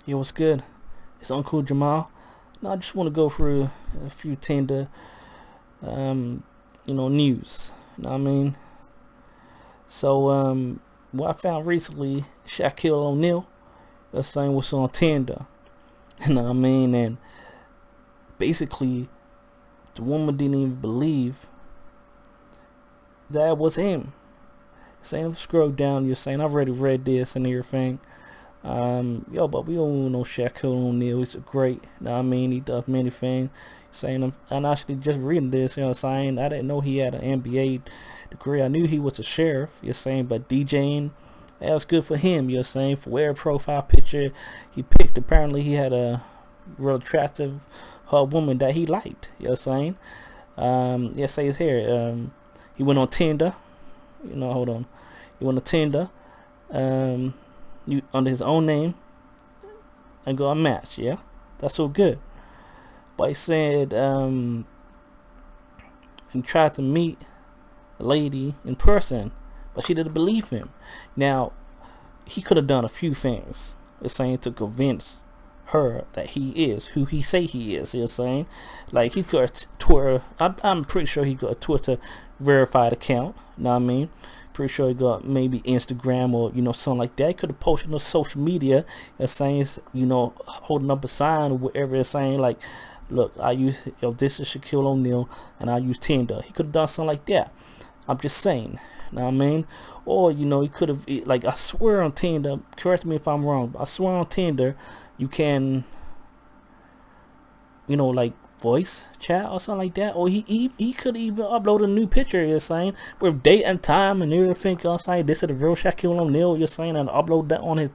Yo, what's good? It's Uncle Jamal. Now I just want to go through a few Tinder, um, news. You know what I mean? So, what I found recently, Shaquille O'Neal, that's saying what's on Tinder. You know what I mean? And basically, the woman didn't even believe that was him. Saying, scroll down, you're saying, I've already read this and everything. But we all know Shaquille O'Neal. He's a great, you know what I mean? He does many things. Saying, I'm actually just reading this, you know what I'm saying? I didn't know he had an MBA degree. I knew he was a sheriff, you're saying, but DJing, that was good for him, you're saying. For where profile picture he picked, apparently he had a real attractive woman that he liked, you're saying. Yeah, say it's here. He went on Tinder, hold on. He went on Tinder. Under his own name and go a match, yeah? That's so good. But he said he tried to meet the lady in person, but she didn't believe him. Now, he could have done a few things. It's saying to convince her that he is who he say he is. You're saying, like, he's got a Twitter. I'm pretty sure he got a Twitter verified account. You know what I mean? Pretty sure he got maybe Instagram or something like that. He could have posted on social media and saying holding up a sign or whatever, it's saying like, look, I use this is Shaquille O'Neal and I use Tinder. He could have done something like that. I'm just saying. You know what I mean? Or he could have, like, I swear on Tinder, correct me if I'm wrong, but I swear on Tinder you can like voice chat or something like that. Or he could even upload a new picture, you're saying, with date and time and everything. You're saying this is the real Shaquille O'Neal, you're saying, and upload that on his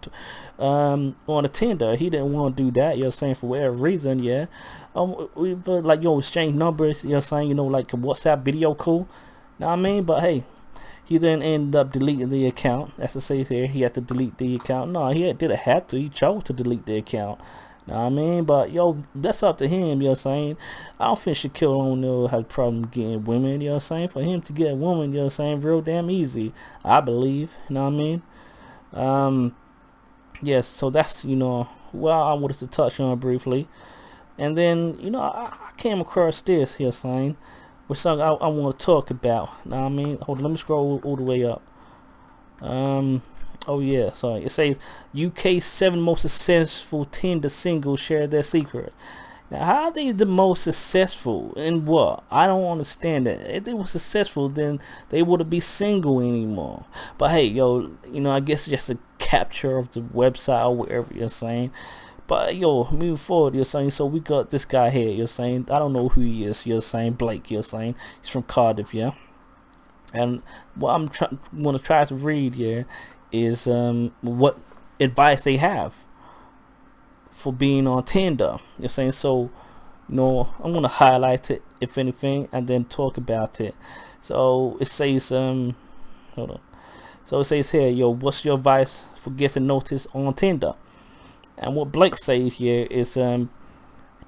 on the Tinder. He didn't want to do that, you're saying, for whatever reason. Yeah. We like exchange numbers, you're saying, like a WhatsApp video call. Know what I mean? But hey, he then ended up deleting the account. That's to say here, he had to delete the account. No, he didn't have to. He chose to delete the account. Know what I mean? But that's up to him, you know what I'm saying? I don't think Shaquille O'Neal has a problem getting women, you know what I'm saying? For him to get a woman, you know what I'm saying, real damn easy, I believe, you know what I mean? Yes, so that's, well, I wanted to touch on briefly. And then, I came across this, you know what I'm saying, with something I want to talk about, you know what I mean? Hold on, let me scroll all the way up. Oh yeah, sorry. It says UK 7 most successful Tinder singles share their secrets. Now, how are they the most successful in what? I don't understand that. If they were successful, then they wouldn't be single anymore. But hey, I guess it's just a capture of the website or whatever you're saying. But moving forward, you're saying, so we got this guy here, you're saying, I don't know who he is, you're saying, Blake, you're saying, he's from Cardiff, yeah? And what I'm want to try to read here is what advice they have for being on Tinder. You're saying, so I'm going to highlight it, if anything, and then talk about it. So it says, hold on. So it says here, what's your advice for getting noticed on Tinder? And what Blake says here is,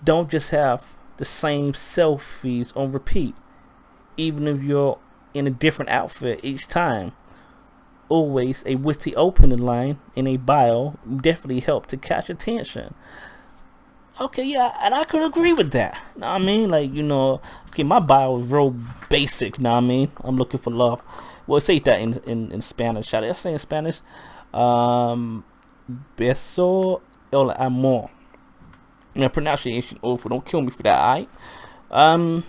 don't just have the same selfies on repeat, even if you're in a different outfit each time. Always a witty opening line in a bio definitely help to catch attention. Okay, yeah, and I could agree with that. Know what I mean? Like, okay, my bio is real basic, know what I mean? I'm looking for love. Well, say that in Spanish. Shall I say in Spanish? Beso el amor. Now, pronunciation awful. Don't kill me for that, alright?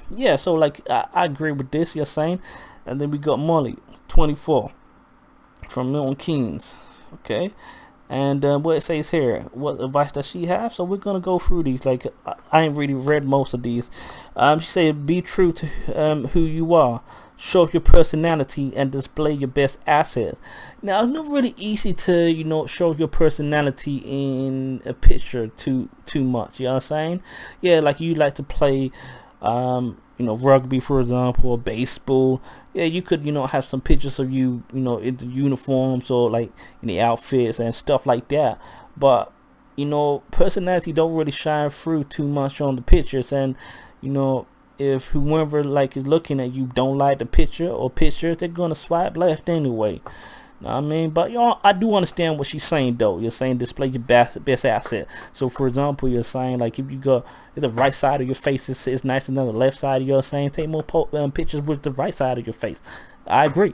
Yeah, so like I agree with this, you're saying. And then we got Molly, 24, from Milton Keynes. Okay. And what it says here, what advice does she have? So we're gonna go through these. Like, I ain't really read most of these. She said, be true to who you are, show your personality, and display your best assets. Now, it's not really easy to show your personality in a picture too much. You know what I'm saying? Yeah, like you like to play rugby, for example, or baseball. Yeah, you could, have some pictures of you, in the uniforms or like in the outfits and stuff like that. But, personality don't really shine through too much on the pictures. And, if whoever like is looking at you don't like the picture or pictures, they're gonna swipe left anyway. Know what I mean? But I do understand what she's saying though. You're saying display your best asset. So for example, you're saying like if you go, if the right side of your face is nicer than the left side, you're saying take more pictures with the right side of your face. I agree.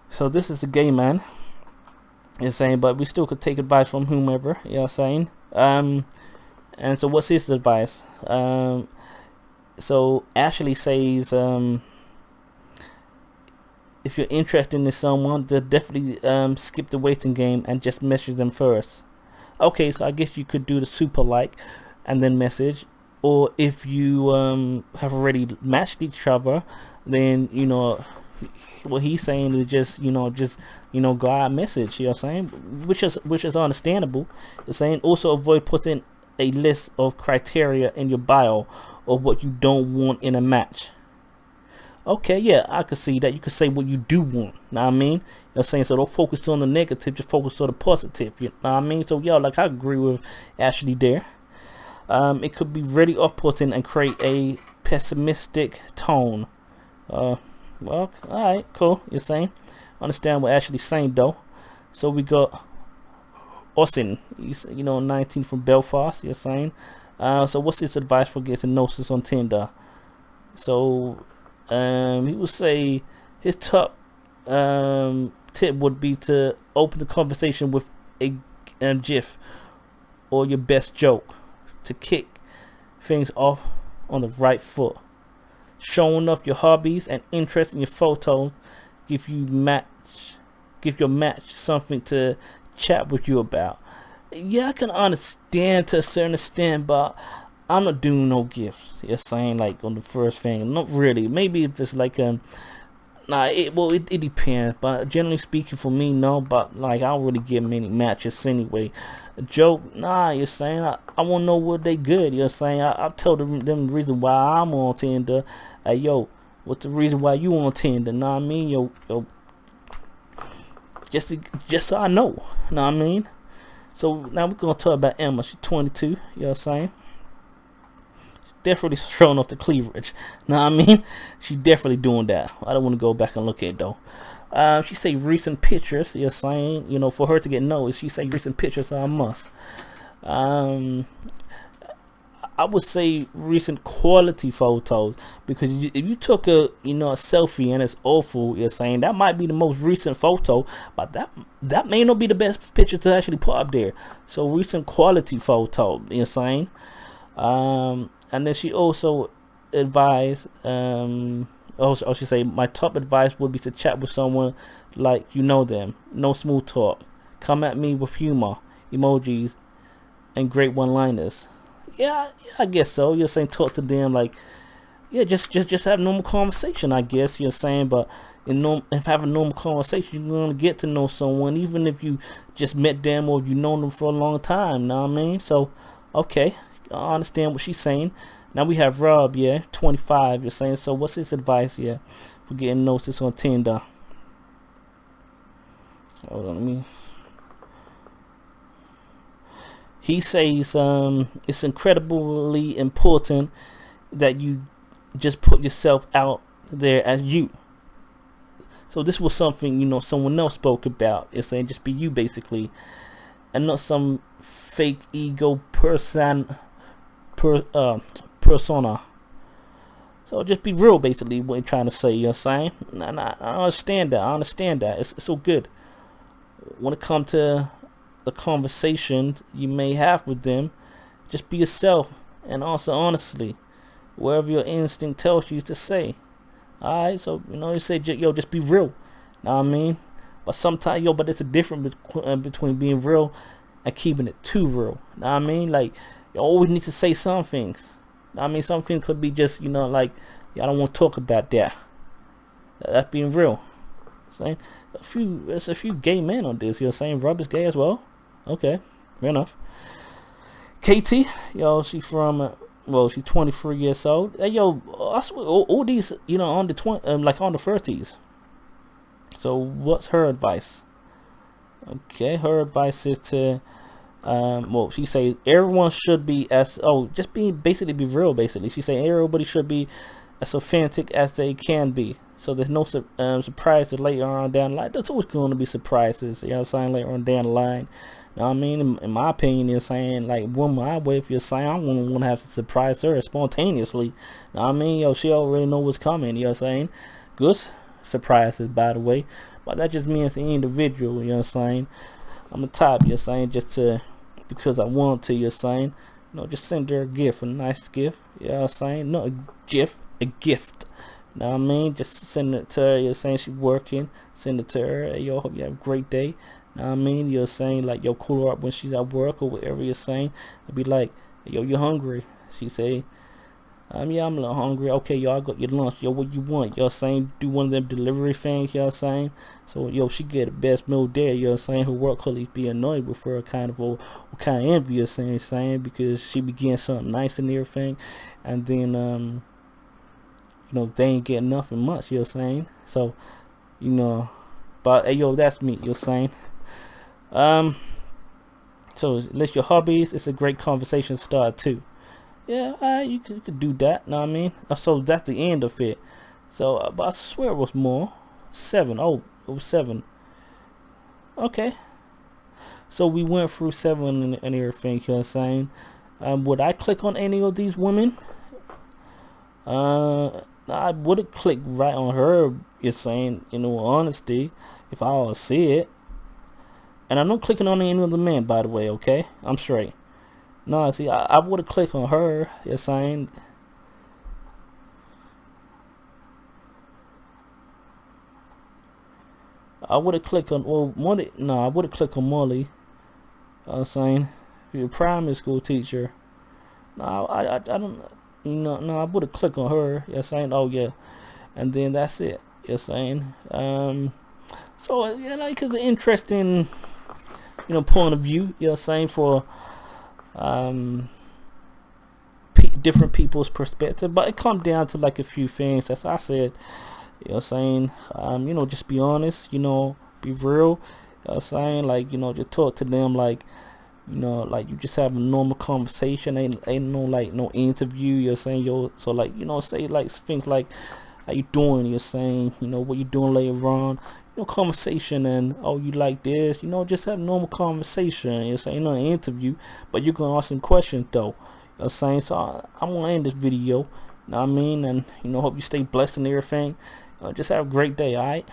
So this is the gay man. Is saying, but we still could take advice from whomever. You know what I'm saying? And so what's his advice? So Ashley says, if you're interested in someone, then definitely skip the waiting game and just message them first. Okay, so I guess you could do the super like and then message, or if you have already matched each other, then what he's saying is just go out and message. You know what I'm saying? Which is understandable. You're saying also avoid putting a list of criteria in your bio of what you don't want in a match. Okay, yeah, I could see that. You could say what you do want. Know what I mean? You know what I'm saying? So don't focus on the negative, just focus on the positive. You know what I mean? So like I agree with Ashley there. It could be really off-putting and create a pessimistic tone. Well, alright, cool. You're saying? Understand what Ashley's saying though. So we got Austin. He's 19 from Belfast. You're saying? So what's his advice for getting notices on Tinder? So he would say his top tip would be to open the conversation with a GIF or your best joke to kick things off on the right foot. Showing off your hobbies and interest in your photos give your match something to chat with you about. Yeah, I can understand to a certain extent, but I'm not doing no gifts. You're saying like on the first thing, not really. Maybe if it's like it depends. But generally speaking, for me, no. But like I don't really get many matches anyway. A joke, nah. You're saying I want to know what they good. You're saying I'll tell them the reason why I'm on Tinder. Yo, what's the reason why you on Tinder? Know what I mean? Yo, just so I know. Know what I mean? So now we're gonna talk about Emma. She's 22. You know what I'm saying? Definitely showing off the cleavage. Know what I mean? She definitely doing that. I don't want to go back and look at it though. She say recent pictures. You're saying, for her to get noticed, she say recent pictures are a must. I would say recent quality photos, because if you took a selfie and it's awful, you're saying that might be the most recent photo, but that may not be the best picture to actually put up there. So recent quality photo, you're saying. And then she also advised, she say, my top advice would be to chat with someone like you know them. No smooth talk. Come at me with humor, emojis, and great one-liners. Yeah, I guess so. You're saying talk to them like, yeah, just have normal conversation, I guess you're saying. But if have a normal conversation, you're gonna get to know someone, even if you just met them or you known them for a long time. Know what I mean? So, okay, I understand what she's saying. Now we have Rob, 25. You're saying, so what's his advice, for getting notice on Tinder? Hold on, let me. He says it's incredibly important that you just put yourself out there as you. So this was something someone else spoke about. It's saying just be you basically, and not some fake ego persona. So just be real, basically what you're trying to say. You're saying, and I understand that. It's so good when it comes to the conversations you may have with them. Just be yourself, and also honestly, wherever your instinct tells you to say. Alright, so you say, just be real. Know what I mean? But sometimes, but there's a difference between being real and keeping it too real. Know what I mean? Like, you always need to say some things. Know what I mean? Some things could be just, like, I don't want to talk about that. That's being real. Saying there's a few gay men on this. You're saying Rob is gay as well? Okay, fair enough. Katie, she's from, she's 23 years old. Hey, I swear, all these, on the 20, like on the 30s. So what's her advice? Okay, her advice is to, she say everyone should be basically be real. Basically, she say everybody should be as authentic as they can be. So there's no surprises later on down the line. There's always going to be surprises, you know what I'm saying, later on down the line. You know what I mean? In my opinion, you're saying, like, woman I with, you're saying, I wouldn't want to have to surprise her spontaneously. You know what I mean? Yo, she already know what's coming, you know what I'm saying? Good surprises, by the way. But that just means the individual, you know what I'm saying? I'm the type, you're saying, just to, because I want to, you're saying, you know, just send her a gift, a nice gift, you know what I'm saying? Not a gift, a gift. You know what I mean? Just send it to her, you're saying she's working, send it to her, hey, yo, hope you have a great day. You know what I mean? You're saying, like, yo, call her up when she's at work or whatever you're saying. I'd be like, yo, you hungry? She say, yeah, I'm a little hungry. Okay, yo, I got your lunch. Yo, what you want? You're saying, do one of them delivery things, you know what I'm saying? So, yo, she get the best meal there, you know what I'm saying? Her work colleagues be annoyed with her, kind of, or kind of envious, you know what I'm saying? Because she be getting something nice and everything. And then, you know, they ain't getting nothing much, you know what I'm saying? So, you know, but, hey, yo, that's me, you know what I'm saying? So list your hobbies. It's a great conversation start too. Yeah, you could do that. Know what I mean? So that's the end of it. So, but I swear it was more. 7. Oh, it was 7. Okay. So we went through 7 and everything. You know what I'm saying? Would I click on any of these women? I wouldn't click right on her. You're saying, in all honesty, if I all see it. And I'm not clicking on any other man, by the way, okay? I'm straight. No, see, I would have clicked on her, you're saying. I would have clicked on, well, Molly, no, I would have clicked on Molly. I was saying, your primary school teacher. No, I don't, no, I would have clicked on her, you're saying, oh yeah. And then that's it, you're saying. So, yeah, like, it's an interesting, you know, point of view, you know what I'm saying, for different people's perspective. But it comes down to like a few things, as I said, you know what I'm saying. You know, just be honest, you know, be real, you know what I'm saying, like, you know, just talk to them like, you know, like you just have a normal conversation, ain't no like no interview, you know what I'm saying, yo. So like, you know, say like things like, how you doing, you're saying, you know, what you doing later on, you know, conversation, and oh, you like this, you know, just have normal conversation, you're saying, not an interview, but you're gonna ask some questions though, you know what I'm saying. So I'm gonna end this video, you know what I mean, and, you know, hope you stay blessed and everything. Just have a great day, alright?